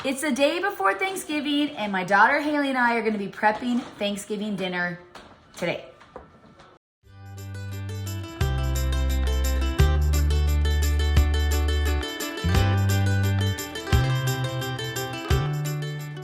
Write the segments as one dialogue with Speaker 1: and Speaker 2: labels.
Speaker 1: It's the day before Thanksgiving, and my daughter Haley and I are gonna be prepping Thanksgiving dinner today.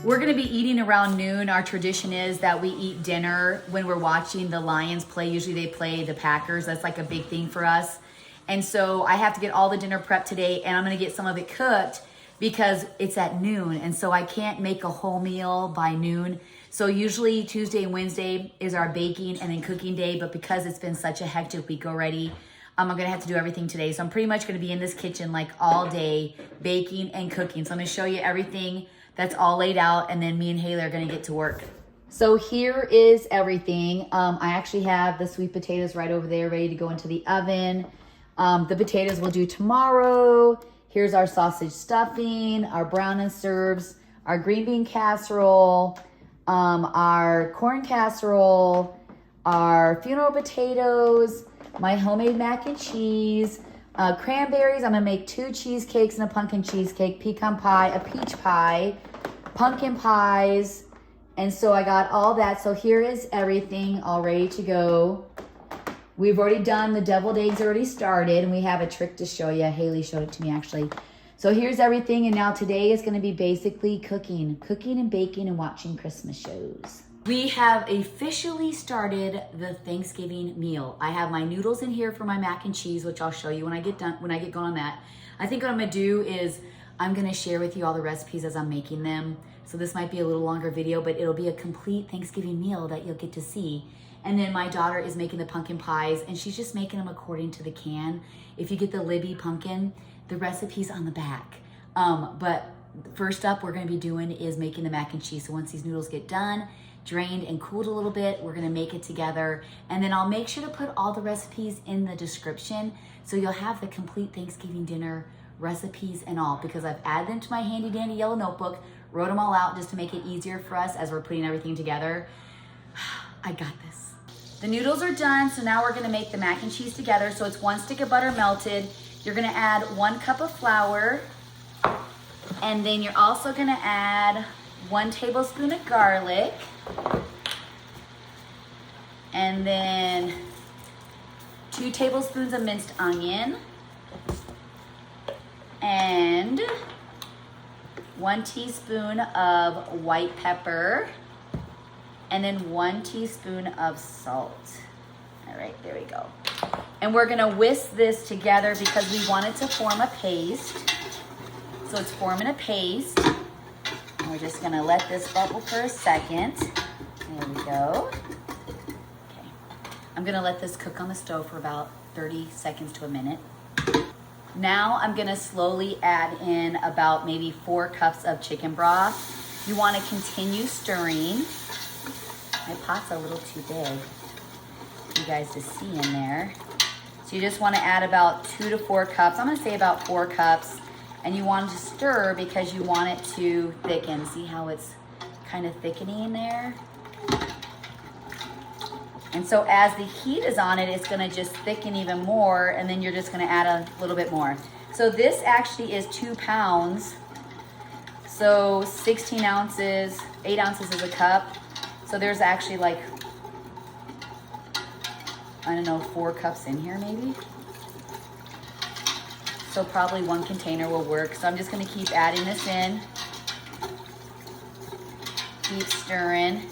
Speaker 1: We're gonna be eating around noon. Our tradition is that we eat dinner when we're watching the Lions play. Usually they play the Packers. That's like a big thing for us. And so I have to get all the dinner prepped today, and I'm gonna get some of it cooked because it's at noon. And so I can't make a whole meal by noon. So usually Tuesday and Wednesday is our baking and then cooking day. But because it's been such a hectic week already, I'm gonna have to do everything today. So I'm pretty much gonna be in this kitchen like all day, baking and cooking. So I'm gonna show you everything that's all laid out, and then me and Haley are gonna get to work. So here is everything. I actually have the sweet potatoes right over there ready to go into the oven. The potatoes we'll do tomorrow. Here's our sausage stuffing, our brown and serves, our green bean casserole, our corn casserole, our funeral potatoes, my homemade mac and cheese, cranberries. I'm gonna make 2 cheesecakes and a pumpkin cheesecake, pecan pie, a peach pie, pumpkin pies. And so I got all that. So here is everything all ready to go. We've already done the deviled eggs, already started, and we have a trick to show you. Haley showed it to me actually. So here's everything, and now today is gonna be basically cooking and baking and watching Christmas shows. We have officially started the Thanksgiving meal. I have my noodles in here for my mac and cheese, which I'll show you when I get going on that. I think what I'm gonna do is I'm gonna share with you all the recipes as I'm making them. So this might be a little longer video, but it'll be a complete Thanksgiving meal that you'll get to see. And then my daughter is making the pumpkin pies, and she's just making them according to the can. If you get the Libby pumpkin, the recipe's on the back. But first up, we're gonna be doing is making the mac and cheese. So once these noodles get done, drained and cooled a little bit, we're gonna make it together. And then I'll make sure to put all the recipes in the description so you'll have the complete Thanksgiving dinner recipes and all, because I've added them to my handy dandy yellow notebook, wrote them all out just to make it easier for us as we're putting everything together. I got this. The noodles are done, so now we're gonna make the mac and cheese together. So it's 1 stick of butter melted. You're gonna add 1 cup of flour, and then you're also gonna add 1 tablespoon of garlic, and then 2 tablespoons of minced onion, and 1 teaspoon of white pepper, and then 1 teaspoon of salt. All right, there we go. And we're gonna whisk this together because we want it to form a paste. So it's forming a paste. And we're just gonna let this bubble for a second. There we go. Okay. I'm gonna let this cook on the stove for about 30 seconds to a minute. Now I'm gonna slowly add in about maybe 4 cups of chicken broth. You wanna continue stirring. My pot's a little too big for you guys to see in there. So you just wanna add about 2 to 4 cups. I'm gonna say about 4 cups. And you want to stir because you want it to thicken. See how it's kind of thickening there? And so as the heat is on it, it's gonna just thicken even more, and then you're just gonna add a little bit more. So this actually is 2 pounds. So 16 ounces, 8 ounces is a cup. So there's actually like, I don't know, 4 cups in here maybe. So probably 1 container will work. So I'm just gonna keep adding this in. Keep stirring.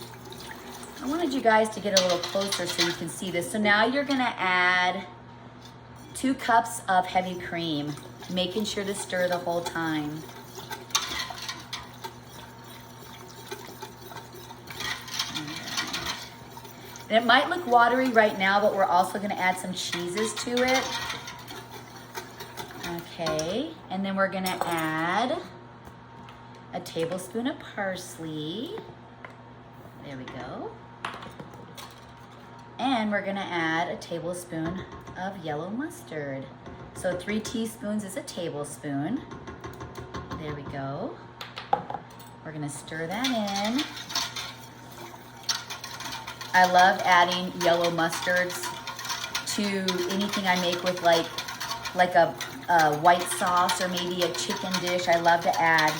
Speaker 1: I wanted you guys to get a little closer so you can see this. So now you're gonna add 2 cups of heavy cream, making sure to stir the whole time. And it might look watery right now, but we're also gonna add some cheeses to it. Okay, and then we're gonna add a tablespoon of parsley. There we go. And we're gonna add a tablespoon of yellow mustard. So 3 teaspoons is a tablespoon. There we go. We're gonna stir that in. I love adding yellow mustards to anything I make with like a white sauce or maybe a chicken dish. I love to add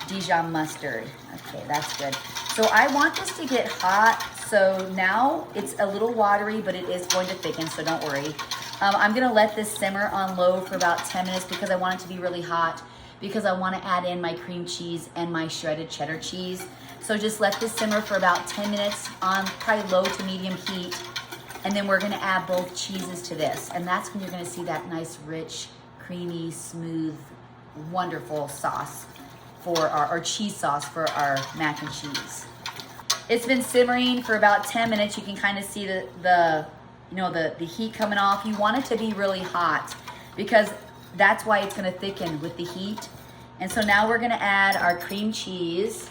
Speaker 1: Dijon mustard. Okay, that's good. So I want this to get hot. So now it's a little watery, but it is going to thicken, so don't worry. I'm gonna let this simmer on low for about 10 minutes because I want it to be really hot, because I wanna add in my cream cheese and my shredded cheddar cheese. So just let this simmer for about 10 minutes on probably low to medium heat. And then we're gonna add both cheeses to this. And that's when you're gonna see that nice, rich, creamy, smooth, wonderful sauce for our cheese sauce for our mac and cheese. It's been simmering for about 10 minutes. You can kind of see the heat coming off. You want it to be really hot because that's why it's gonna thicken with the heat. And so now we're gonna add our cream cheese.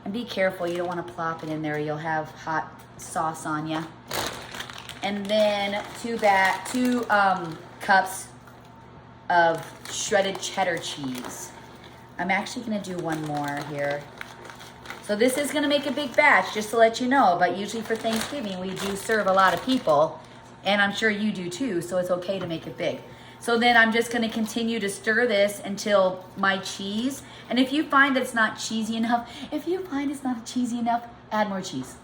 Speaker 1: And be careful, you don't wanna plop it in there. You'll have hot sauce on you. And then two cups of shredded cheddar cheese. I'm actually gonna do one more here. So this is gonna make a big batch, just to let you know, but usually for Thanksgiving, we do serve a lot of people, and I'm sure you do too, so it's okay to make it big. So then I'm just gonna continue to stir this until my cheese, and if you find that it's not cheesy enough, add more cheese.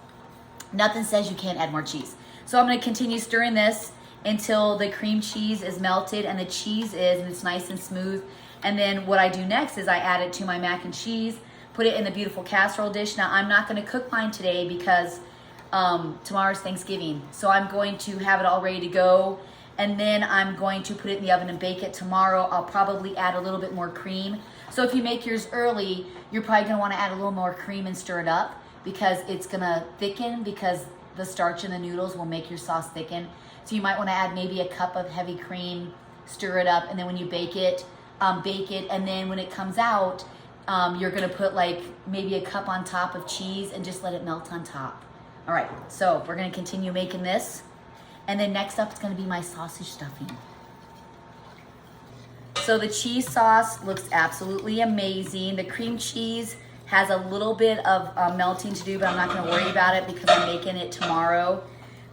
Speaker 1: Nothing says you can't add more cheese. So I'm gonna continue stirring this until the cream cheese is melted and the cheese is, and it's nice and smooth. And then what I do next is I add it to my mac and cheese, put it in the beautiful casserole dish. Now I'm not gonna cook mine today because tomorrow's Thanksgiving. So I'm going to have it all ready to go. And then I'm going to put it in the oven and bake it tomorrow. I'll probably add a little bit more cream. So if you make yours early, you're probably gonna wanna add a little more cream and stir it up because it's gonna thicken, because the starch in the noodles will make your sauce thicken. So you might wanna add maybe a cup of heavy cream, stir it up, and then when you bake it, and then when it comes out, you're gonna put like maybe a cup on top of cheese and just let it melt on top. All right, so we're gonna continue making this. And then next up is gonna be my sausage stuffing. So the cheese sauce looks absolutely amazing. The cream cheese has a little bit of melting to do, but I'm not gonna worry about it because I'm making it tomorrow.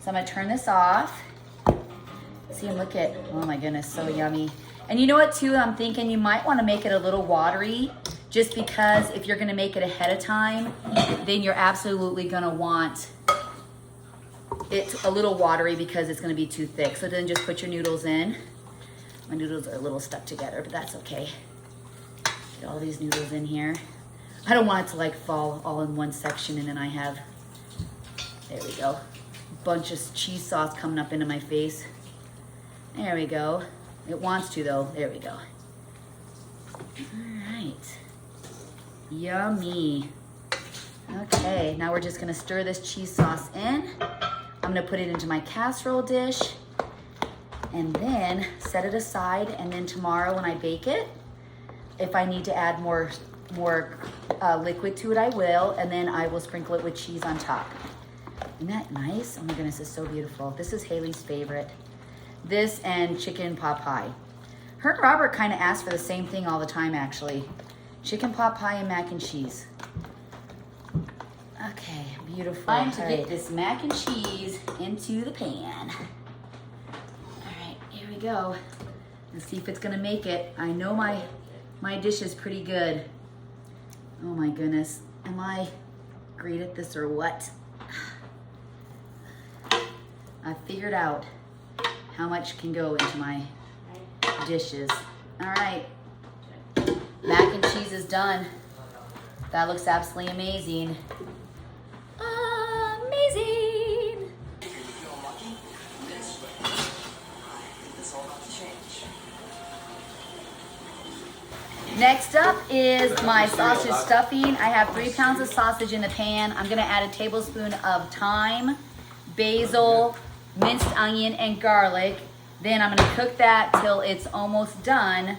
Speaker 1: So I'm gonna turn this off. See, and look at, oh my goodness, so yummy. And you know what too, I'm thinking you might wanna make it a little watery, just because if you're gonna make it ahead of time, then you're absolutely gonna want it a little watery because it's gonna be too thick. So then just put your noodles in. My noodles are a little stuck together, but that's okay. Get all these noodles in here. I don't want it to like fall all in one section and then I have, there we go, a bunch of cheese sauce coming up into my face. There we go. It wants to though, there we go. All right, yummy. Okay, now we're just gonna stir this cheese sauce in. I'm gonna put it into my casserole dish and then set it aside, and then tomorrow when I bake it, if I need to add more liquid to it, I will, and then I will sprinkle it with cheese on top. Isn't that nice? Oh my goodness, it's so beautiful. This is Haley's favorite. This and chicken pot pie. Her and Robert kind of ask for the same thing all the time, actually. Chicken pot pie and mac and cheese. Okay, beautiful. Time to get this mac and cheese into the pan. All right, here we go. Let's see if it's gonna make it. I know my dish is pretty good. Oh my goodness, am I great at this or what? I figured out how much can go into my dishes. All right, mac and cheese is done. That looks absolutely amazing. Amazing. Next up is my sausage stuffing. I have 3 pounds of sausage in the pan. I'm gonna add a tablespoon of thyme, basil, minced onion, and garlic. Then I'm gonna cook that till it's almost done.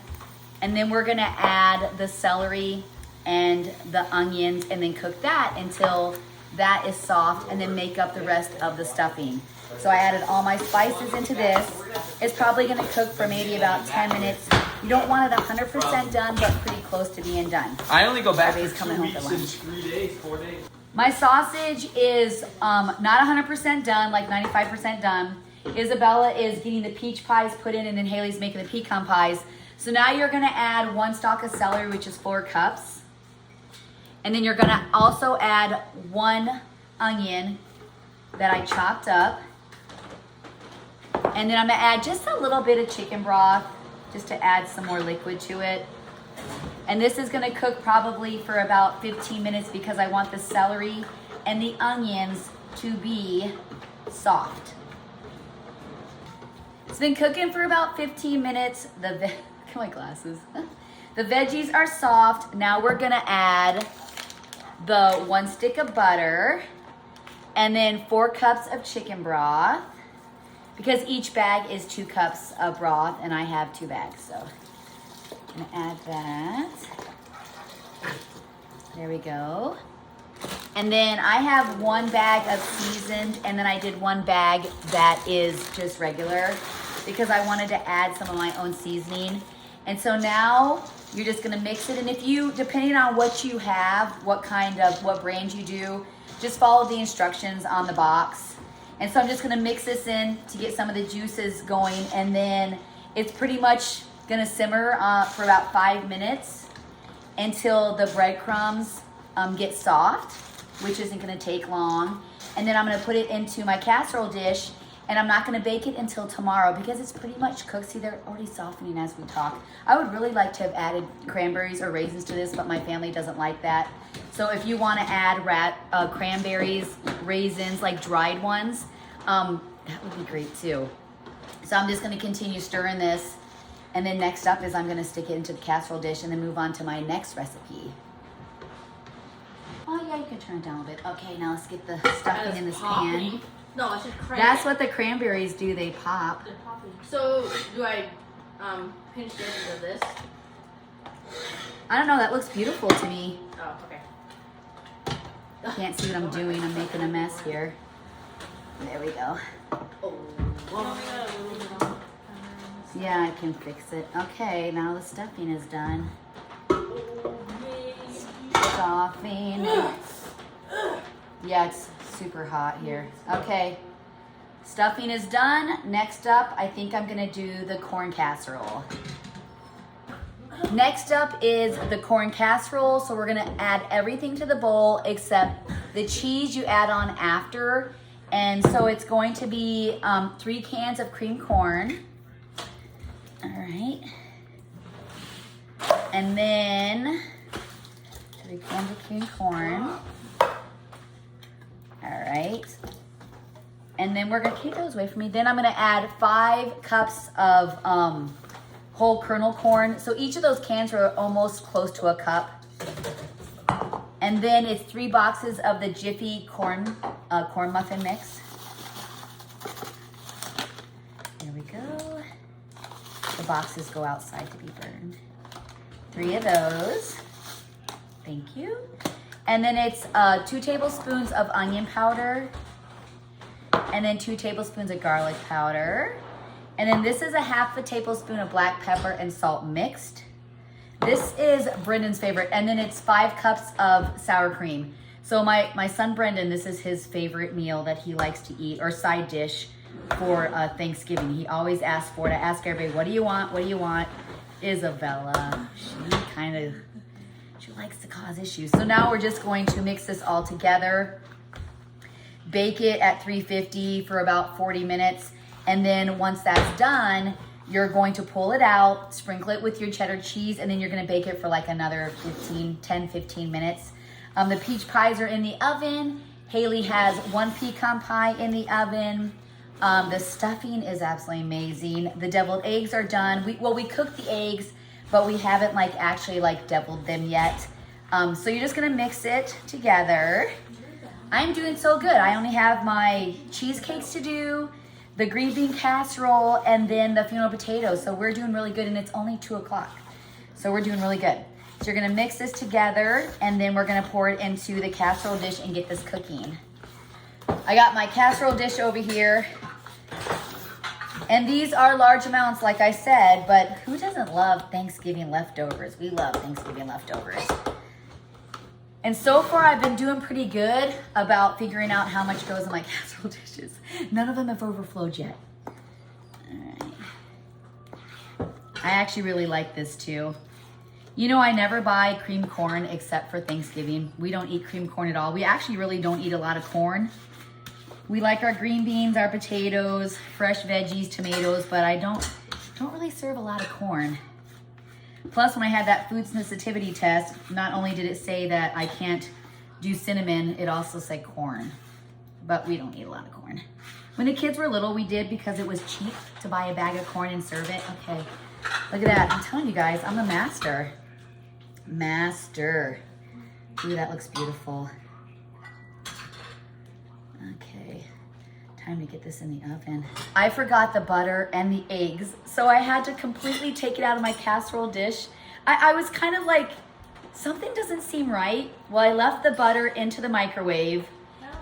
Speaker 1: And then we're gonna add the celery and the onions and then cook that until that is soft, and then make up the rest of the stuffing. So I added all my spices into this. It's probably gonna cook for maybe about 10 minutes. You don't want it 100% done, but pretty close to being done.
Speaker 2: I only go back
Speaker 1: Everybody's
Speaker 2: for 2 weeks and 3 days, 4 days.
Speaker 1: My sausage is not 100% done, like 95% done. Isabella is getting the peach pies put in, and then Haley's making the pecan pies. So now you're gonna add 1 stalk of celery, which is 4 cups. And then you're gonna also add 1 onion that I chopped up. And then I'm gonna add just a little bit of chicken broth just to add some more liquid to it. And this is gonna cook probably for about 15 minutes because I want the celery and the onions to be soft. It's been cooking for about 15 minutes. Look at my glasses. The veggies are soft. Now we're gonna add the 1 stick of butter and then 4 cups of chicken broth because each bag is 2 cups of broth and I have 2 bags. So I'm gonna add that. There we go. And then I have 1 bag of seasoned and then I did 1 bag that is just regular because I wanted to add some of my own seasoning. And so now you're just gonna mix it. And if you, depending on what you have, what brand you do, just follow the instructions on the box. And so I'm just gonna mix this in to get some of the juices going. And then it's pretty much gonna simmer for about 5 minutes until the breadcrumbs get soft, which isn't gonna take long. And then I'm gonna put it into my casserole dish and I'm not gonna bake it until tomorrow because it's pretty much cooked. See, they're already softening as we talk. I would really like to have added cranberries or raisins to this, but my family doesn't like that. So if you wanna add cranberries, raisins, like dried ones, that would be great too. So I'm just gonna continue stirring this. And then next up is I'm gonna stick it into the casserole dish and then move on to my next recipe. Oh yeah, you can turn it down a bit. Okay, now let's get the stuffing in this pan.
Speaker 3: No, I should crank.
Speaker 1: That's what the cranberries do, they pop.
Speaker 3: They're popping. So do I pinch this into this?
Speaker 1: I don't know, that looks beautiful to me.
Speaker 3: Oh, okay.
Speaker 1: Can't see what I'm doing, I'm making a mess here. There we go.
Speaker 3: Oh.
Speaker 1: Yeah, I can fix it. Okay, now the stuffing is done. Stuffing. Yeah, it's super hot here. Okay, stuffing is done. Next up, I think I'm gonna do the corn casserole. Next up is the corn casserole. So we're gonna add everything to the bowl except the cheese you add on after. And so it's going to be 3 cans of cream corn. All right. And then 3 cans of cream corn. All right. And then we're gonna keep those away from me. Then I'm gonna add 5 cups of whole kernel corn. So each of those cans are almost close to a cup. And then it's 3 boxes of the Jiffy corn muffin mix. There we go. The boxes go outside to be burned. 3 of those. Thank you. And then it's 2 tablespoons of onion powder. And then 2 tablespoons of garlic powder. And then this is a 1/2 tablespoon of black pepper and salt mixed. This is Brendan's favorite. And then it's 5 cups of sour cream. So my son Brendan, this is his favorite meal that he likes to eat, or side dish for Thanksgiving. He always asks for it. I ask everybody, what do you want? What do you want? Isabella, she likes to cause issues. So now we're just going to mix this all together. Bake it at 350 for about 40 minutes. And then once that's done, you're going to pull it out, sprinkle it with your cheddar cheese, and then you're gonna bake it for like another 10-15 minutes. The peach pies are in the oven. Haley has 1 pecan pie in the oven. The stuffing is absolutely amazing. The deviled eggs are done. We cooked the eggs, but we haven't actually deviled them yet. So you're just gonna mix it together. I'm doing so good. I only have my cheesecakes to do, the green bean casserole, and then the funeral potatoes. So we're doing really good, and it's only 2 o'clock. So we're doing really good. So you're gonna mix this together, and then we're gonna pour it into the casserole dish and get this cooking. I got my casserole dish over here. And these are large amounts, like I said, but who doesn't love Thanksgiving leftovers? We love Thanksgiving leftovers. And so far, I've been doing pretty good about figuring out how much goes in my casserole dishes. None of them have overflowed yet. All right. I actually really like this too. You know, I never buy cream corn except for Thanksgiving. We don't eat cream corn at all. We actually really don't eat a lot of corn. We like our green beans, our potatoes, fresh veggies, tomatoes, but I don't really serve a lot of corn. Plus, when I had that food sensitivity test, not only did it say that I can't do cinnamon, it also said corn. But we don't eat a lot of corn. When the kids were little, we did because it was cheap to buy a bag of corn and serve it. Okay, look at that. I'm telling you guys, I'm a master. Master. Ooh, that looks beautiful. Okay, time to get this in the oven. I forgot the butter and the eggs, so I had to completely take it out of my casserole dish. I was kind of like, something doesn't seem right. Well, I left the butter into the microwave,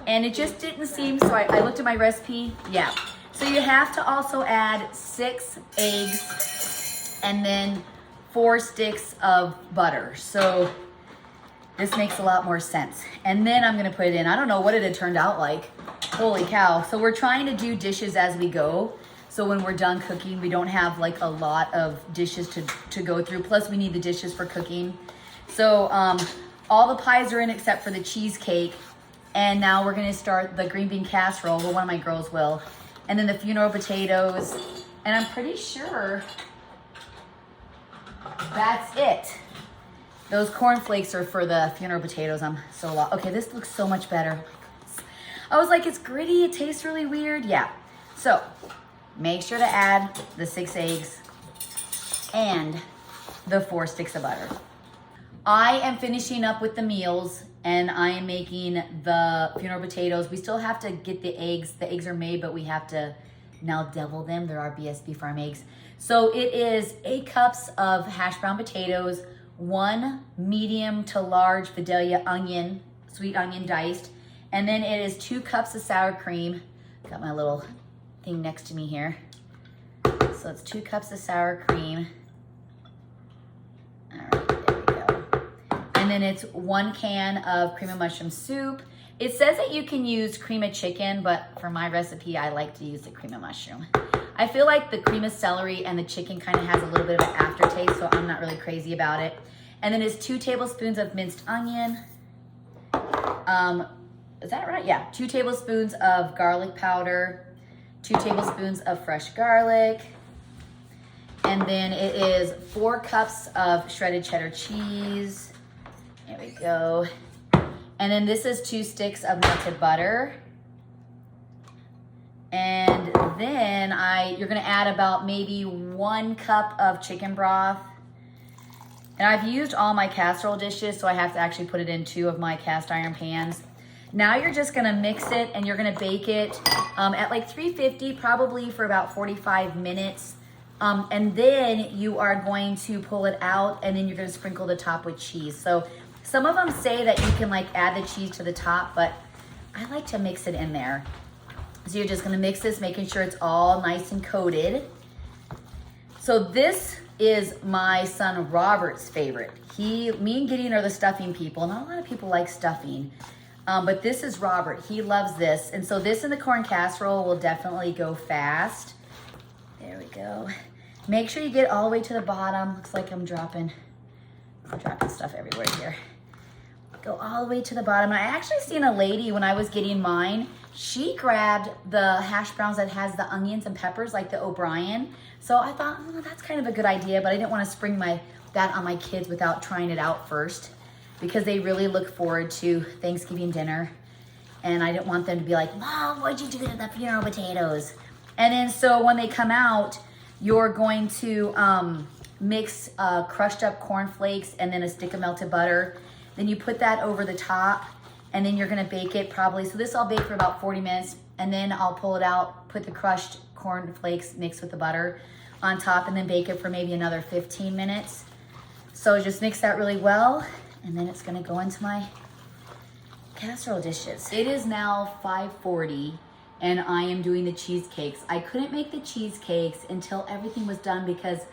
Speaker 1: and it just didn't seem, so I looked at my recipe. Yeah, so you have to also add 6 eggs and then 4 sticks of butter. So this makes a lot more sense. And then I'm gonna put it in. I don't know what it had turned out like. Holy cow. So we're trying to do dishes as we go. So when we're done cooking, we don't have like a lot of dishes to go through. Plus we need the dishes for cooking. So all the pies are in except for the cheesecake. And now we're gonna start the green bean casserole. Well, one of my girls will. And then the funeral potatoes. And I'm pretty sure that's it. Those cornflakes are for the funeral potatoes. I'm so lost. Okay, this looks so much better. I was like, it's gritty, it tastes really weird. Yeah, so make sure to add the 6 eggs and the 4 sticks of butter. I am finishing up with the meals and I am making the funeral potatoes. We still have to get the eggs. The eggs are made, but we have to now devil them. They're our BSB farm eggs. So it is 8 cups of hash brown potatoes, 1 medium to large Vidalia onion, sweet onion diced, and then it is 2 cups of sour cream. Got my little thing next to me here. So it's 2 cups of sour cream. All right, there we go. And then it's 1 can of cream of mushroom soup. It says that you can use cream of chicken, but for my recipe, I like to use the cream of mushroom. I feel like the cream of celery and the chicken kind of has a little bit of an aftertaste, so I'm not really crazy about it. And then it's 2 tablespoons of minced onion. Is that right? Yeah, 2 tablespoons of garlic powder, 2 tablespoons of fresh garlic. And then it is 4 cups of shredded cheddar cheese. There we go. And then this is 2 sticks of melted butter. And then you're gonna add about maybe 1 cup of chicken broth. And I've used all my casserole dishes, so I have to actually put it in 2 of my cast iron pans. Now you're just gonna mix it and you're gonna bake it at like 350, probably for about 45 minutes. And then you are going to pull it out and then you're gonna sprinkle the top with cheese. So some of them say that you can like add the cheese to the top, but I like to mix it in there. So you're just gonna mix this, making sure it's all nice and coated. So this is my son Robert's favorite. Me and Gideon are the stuffing people. Not a lot of people like stuffing, but this is Robert. He loves this. And so this in the corn casserole will definitely go fast. There we go. Make sure you get all the way to the bottom. Looks like I'm dropping stuff everywhere here. Go all the way to the bottom. I actually seen a lady when I was getting mine, she grabbed the hash browns that has the onions and peppers like the O'Brien. So I thought, oh, that's kind of a good idea, but I didn't want to spring that on my kids without trying it out first because they really look forward to Thanksgiving dinner. And I didn't want them to be like, Mom, what'd you do to the funeral potatoes? And then so when they come out, you're going to mix crushed up cornflakes and then a stick of melted butter. Then you put that over the top and then you're gonna bake it probably. So this I'll bake for about 40 minutes and then I'll pull it out, put the crushed cornflakes mixed with the butter on top and then bake it for maybe another 15 minutes. So just mix that really well and then it's gonna go into my casserole dishes. It is now 5:40 and I am doing the cheesecakes. I couldn't make the cheesecakes until everything was done because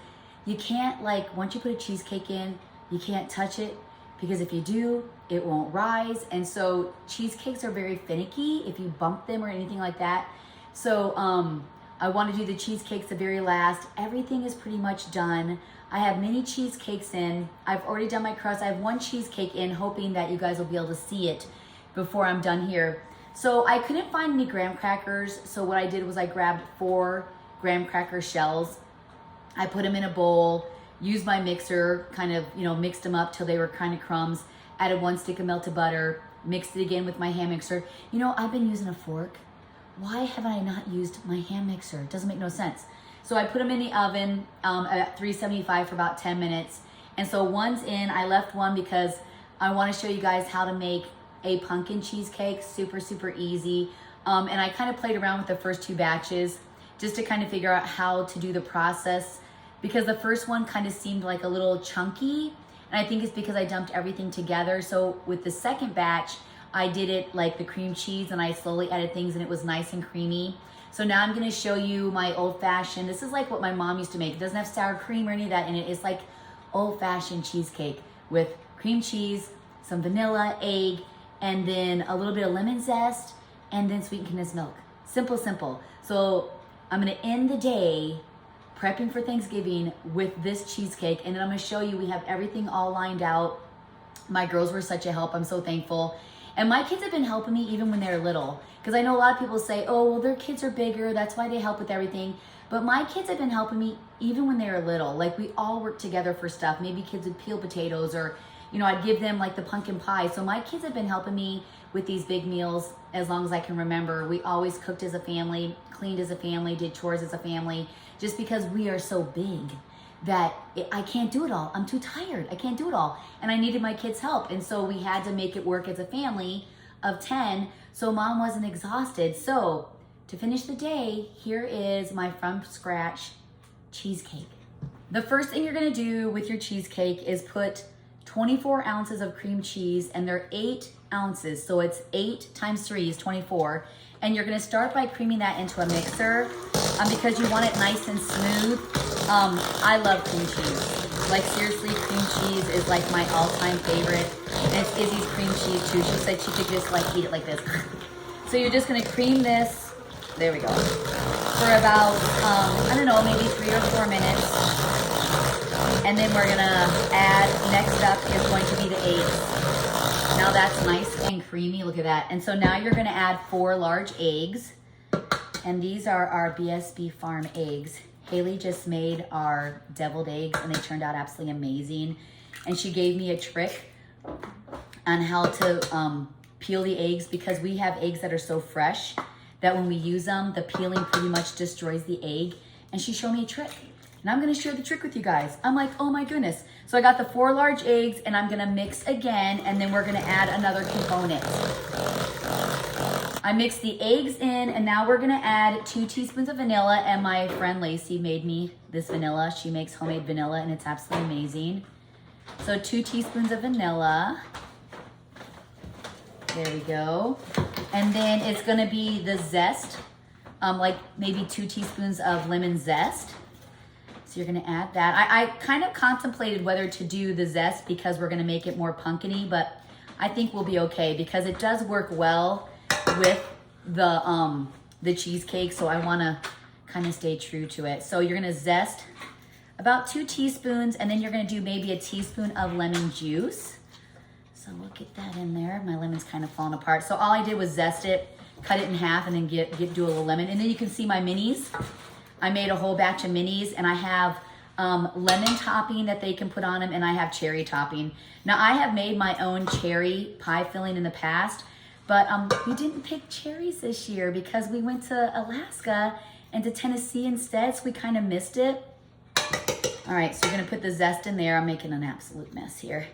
Speaker 1: you can't, like, once you put a cheesecake in, you can't touch it because if you do, it won't rise. And so cheesecakes are very finicky if you bump them or anything like that. So I want to do the cheesecakes the very last. Everything is pretty much done. I have mini cheesecakes in. I've already done my crust. I have one cheesecake in, hoping that you guys will be able to see it before I'm done here. So I couldn't find any graham crackers. So what I did was I grabbed 4 graham cracker shells. I put them in a bowl, used my mixer, kind of, mixed them up till they were kind of crumbs, added 1 stick of melted butter, mixed it again with my hand mixer. I've been using a fork. Why haven't I not used my hand mixer? It doesn't make no sense. So I put them in the oven at 375 for about 10 minutes. And so one's in. I left one because I want to show you guys how to make a pumpkin cheesecake. Super, super easy. And I kind of played around with the first 2 batches just to kind of figure out how to do the process, because the first one kind of seemed like a little chunky. And I think it's because I dumped everything together. So with the second batch, I did it like the cream cheese, and I slowly added things, and it was nice and creamy. So now I'm gonna show you my old-fashioned. This is like what my mom used to make. It doesn't have sour cream or any of that in it. It's like old-fashioned cheesecake with cream cheese, some vanilla, egg, and then a little bit of lemon zest, and then sweetened condensed milk. Simple, simple. So I'm gonna end the day prepping for Thanksgiving with this cheesecake, and then I'm gonna show you we have everything all lined out. My girls were such a help. I'm so thankful. And my kids have been helping me even when they're little. Because I know a lot of people say, oh, well, their kids are bigger, that's why they help with everything. But my kids have been helping me even when they were little. Like, we all work together for stuff. Maybe kids would peel potatoes, or, I'd give them like the pumpkin pie. So my kids have been helping me with these big meals as long as I can remember. We always cooked as a family, cleaned as a family, did chores as a family, just because we are so big that I can't do it all. I'm too tired. I can't do it all. And I needed my kids' help. And so we had to make it work as a family of 10, so mom wasn't exhausted. So to finish the day, here is my from scratch cheesecake. The first thing you're gonna do with your cheesecake is put 24 ounces of cream cheese, and they're 8 ounces. So it's 8 times 3 is 24. And you're gonna start by creaming that into a mixer because you want it nice and smooth. I love cream cheese. Like, seriously, cream cheese is like my all-time favorite. And it's Izzy's cream cheese too. She said she could just like eat it like this. So you're just gonna cream this, there we go, for about, I don't know, maybe 3 or 4 minutes. And then we're gonna add, next up is going to be the eggs. Now that's nice and creamy, look at that. And so now you're gonna add 4 large eggs. And these are our BSB Farm eggs. Haley just made our deviled eggs, and they turned out absolutely amazing. And she gave me a trick on how to peel the eggs, because we have eggs that are so fresh that when we use them, the peeling pretty much destroys the egg. And she showed me a trick. And I'm gonna share the trick with you guys. I'm like, oh my goodness. So I got the 4 large eggs, and I'm gonna mix again, and then we're gonna add another component. I mixed the eggs in, and now we're gonna add 2 teaspoons of vanilla, and my friend Lacey made me this vanilla. She makes homemade vanilla, and it's absolutely amazing. So 2 teaspoons of vanilla. There we go. And then it's gonna be the zest, like maybe 2 teaspoons of lemon zest. So you're gonna add that. I kind of contemplated whether to do the zest because we're gonna make it more pumpkin-y, but I think we'll be okay because it does work well with the cheesecake, so I wanna kind of stay true to it. So you're gonna zest about 2 teaspoons, and then you're gonna do maybe a teaspoon of lemon juice. So we'll get that in there. My lemon's kind of falling apart. So all I did was zest it, cut it in half, and then do a little lemon. And then you can see my minis. I made a whole batch of minis, and I have lemon topping that they can put on them, and I have cherry topping. Now I have made my own cherry pie filling in the past, but we didn't pick cherries this year because we went to Alaska and to Tennessee instead, so we kind of missed it. All right, so you're gonna put the zest in there. I'm making an absolute mess here.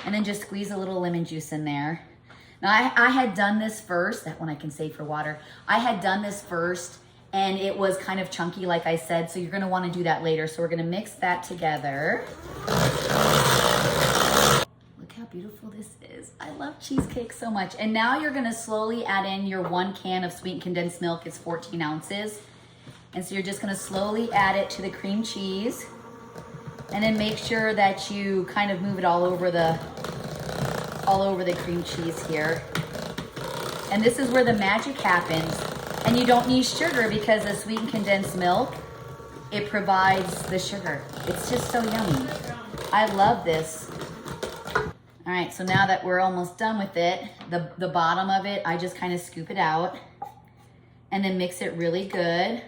Speaker 1: And then just squeeze a little lemon juice in there. Now I had done this first, that one I can save for water. I had done this first, and it was kind of chunky, like I said, so you're gonna wanna do that later. So we're gonna mix that together. Look how beautiful this is. I love cheesecake so much. And now you're gonna slowly add in your 1 can of sweetened condensed milk. It's 14 ounces. And so you're just gonna slowly add it to the cream cheese. And then make sure that you kind of move it all over the cream cheese here. And this is where the magic happens. And you don't need sugar because the sweetened condensed milk, it provides the sugar. It's just so yummy. I love this. All right, so now that we're almost done with it, the bottom of it, I just kind of scoop it out and then mix it really good.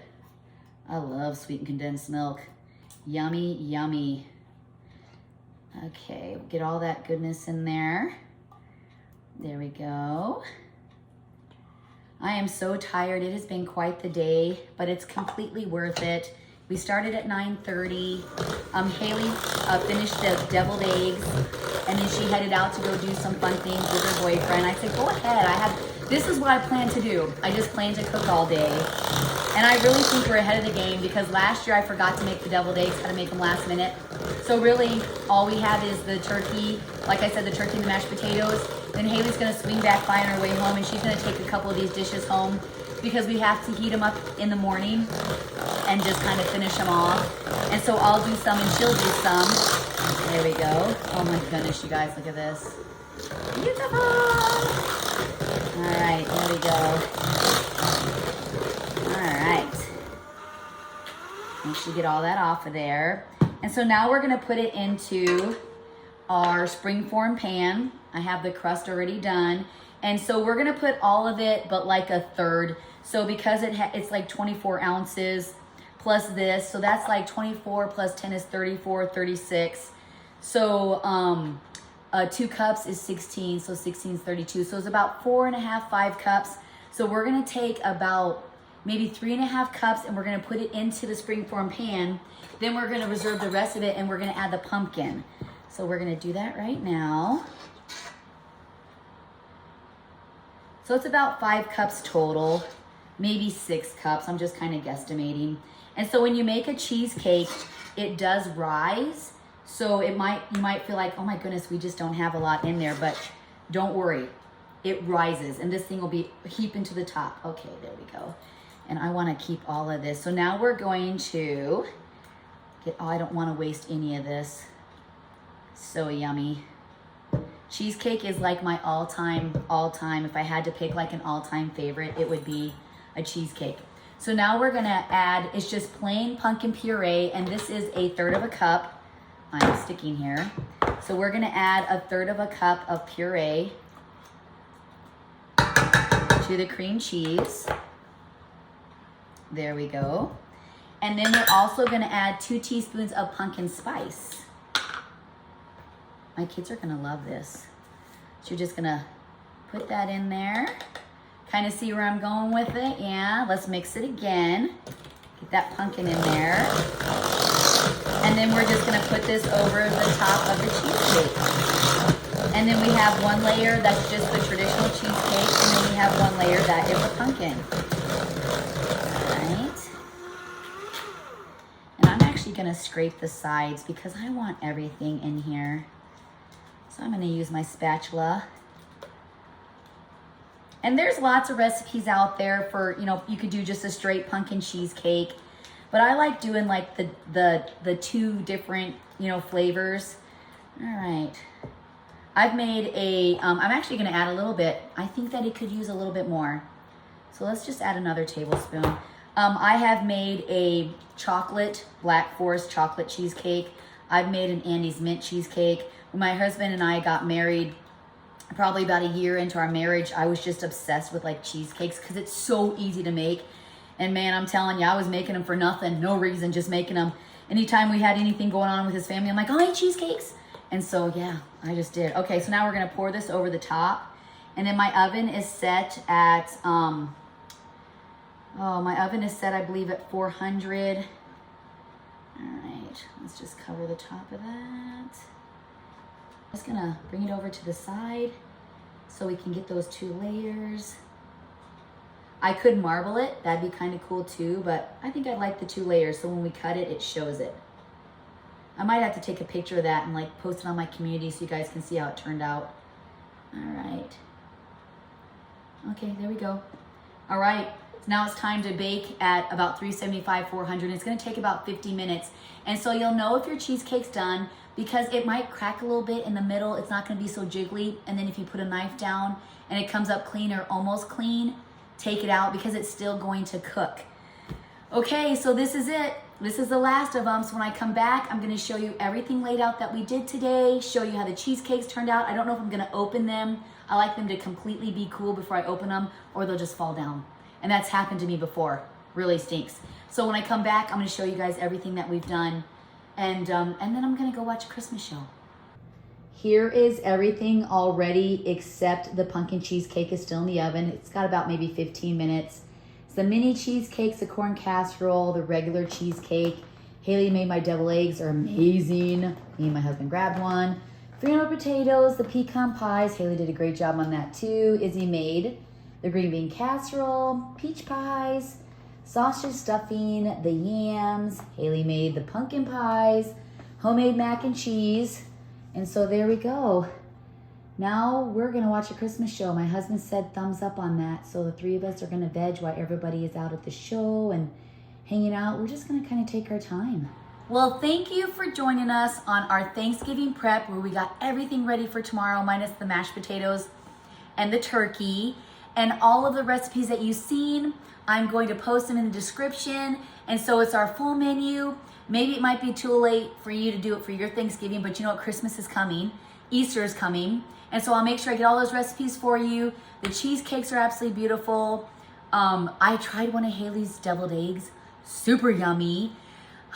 Speaker 1: I love sweetened condensed milk. Yummy, yummy. Okay, get all that goodness in there. There we go. I am so tired. It has been quite the day, but it's completely worth it. We started at 9:30. Haley finished the deviled eggs, and then she headed out to go do some fun things with her boyfriend. I said, go ahead. This is what I plan to do. I just plan to cook all day. And I really think we're ahead of the game because last year I forgot to make the deviled eggs, had to make them last minute. So really, all we have is the turkey, like I said, the turkey and the mashed potatoes. Then Haley's gonna swing back by on her way home and she's gonna take a couple of these dishes home because we have to heat them up in the morning and just kind of finish them off. And so I'll do some and she'll do some. There we go. Oh my goodness, you guys, look at this. Beautiful. All right, there we go. All right. Make sure you get all that off of there. And so now we're gonna put it into our springform pan. I have the crust already done. And so we're gonna put all of it, but like a third. So because it's like 24 ounces plus this, so that's like 24 plus 10 is 34, 36. So 2 cups is 16, so 16 is 32. So it's about 4.5, 5 cups. So we're gonna take about maybe 3.5 cups and we're gonna put it into the springform pan. Then we're gonna reserve the rest of it and we're gonna add the pumpkin. So we're gonna do that right now. So it's about 5 cups total, maybe 6 cups. I'm just kind of guesstimating. And so when you make a cheesecake, it does rise. So you might feel like, oh my goodness, we just don't have a lot in there, but don't worry, it rises and this thing will be heaping to the top. Okay, there we go. And I wanna keep all of this. So now we're going to I don't wanna waste any of this. So yummy. Cheesecake is like my all-time. If I had to pick like an all-time favorite, it would be a cheesecake. So now we're gonna add, it's just plain pumpkin puree, and this is 1/3 cup. I'm sticking here. So we're gonna add 1/3 cup of puree to the cream cheese. There we go. And then we're also gonna add 2 teaspoons of pumpkin spice. My kids are gonna love this. So you're just gonna put that in there. Kind of see where I'm going with it? Yeah, let's mix it again. Get that pumpkin in there. And then we're just gonna put this over the top of the cheesecake. And then we have one layer that's just the traditional cheesecake, and then we have one layer that is the pumpkin. All right. And I'm actually gonna scrape the sides because I want everything in here. So I'm gonna use my spatula. And there's lots of recipes out there for, you could do just a straight pumpkin cheesecake. But I like doing like the 2 different, flavors. All right. I've made I'm actually gonna add a little bit. I think that it could use a little bit more. So let's just add another tablespoon. I have made a Black Forest chocolate cheesecake. I've made an Andy's mint cheesecake. When my husband and I got married, probably about a year into our marriage, I was just obsessed with like cheesecakes because it's so easy to make. And man, I'm telling you, I was making them for nothing, no reason, just making them. Anytime we had anything going on with his family, I'm like, I eat cheesecakes. And so, yeah, I just did. Okay, so now we're gonna pour this over the top. And then my oven is set at, I believe at 400. All right, let's just cover the top of that. Just gonna bring it over to the side so we can get those 2 layers. I could marble it, that'd be kind of cool too, but I think I like the 2 layers so when we cut it, it shows it. I might have to take a picture of that and like post it on my community so you guys can see how it turned out. All right. Okay, there we go. All right, so now it's time to bake at about 375, 400. It's gonna take about 50 minutes. And so you'll know if your cheesecake's done because it might crack a little bit in the middle. It's not gonna be so jiggly. And then if you put a knife down and it comes up clean or almost clean, take it out because it's still going to cook. Okay, so this is it. This is the last of them. So when I come back, I'm gonna show you everything laid out that we did today, show you how the cheesecakes turned out. I don't know if I'm gonna open them. I like them to completely be cool before I open them, or they'll just fall down. And that's happened to me before. Really stinks. So when I come back, I'm gonna show you guys everything that we've done. And then I'm gonna go watch a Christmas show. Here is everything already except the pumpkin cheesecake is still in the oven. It's got about maybe 15 minutes. It's the mini cheesecakes, the corn casserole, the regular cheesecake. Haley made my devil eggs, are amazing. Me and my husband grabbed one. 300 potatoes, the pecan pies. Haley did a great job on that too. Izzy made the green bean casserole, peach pies, sausage stuffing, the yams. Haley made the pumpkin pies, homemade mac and cheese. And so there we go. Now we're gonna watch a Christmas show. My husband said thumbs up on that. So the three of us are gonna veg while everybody is out at the show and hanging out. We're just gonna kind of take our time. Well, thank you for joining us on our Thanksgiving prep where we got everything ready for tomorrow minus the mashed potatoes and the turkey. And all of the recipes that you've seen, I'm going to post them in the description. And so it's our full menu. Maybe it might be too late for you to do it for your Thanksgiving, but you know what? Christmas is coming. Easter is coming. And so I'll make sure I get all those recipes for you. The cheesecakes are absolutely beautiful. I tried one of Haley's deviled eggs. Super yummy.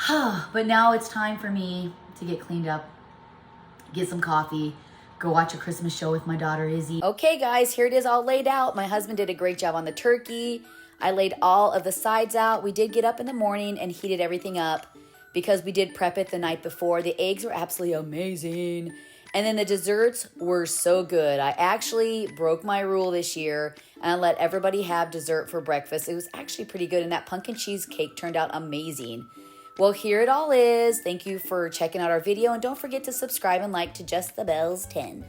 Speaker 1: But now it's time for me to get cleaned up, get some coffee, go watch a Christmas show with my daughter Izzy. Okay guys, here it is all laid out. My husband did a great job on the turkey. I laid all of the sides out. We did get up in the morning and heated everything up because we did prep it the night before. The eggs were absolutely amazing. And then the desserts were so good. I actually broke my rule this year and I let everybody have dessert for breakfast. It was actually pretty good and that pumpkin cheesecake turned out amazing. Well, here it all is. Thank you for checking out our video and don't forget to subscribe and like to Just the Bells 10.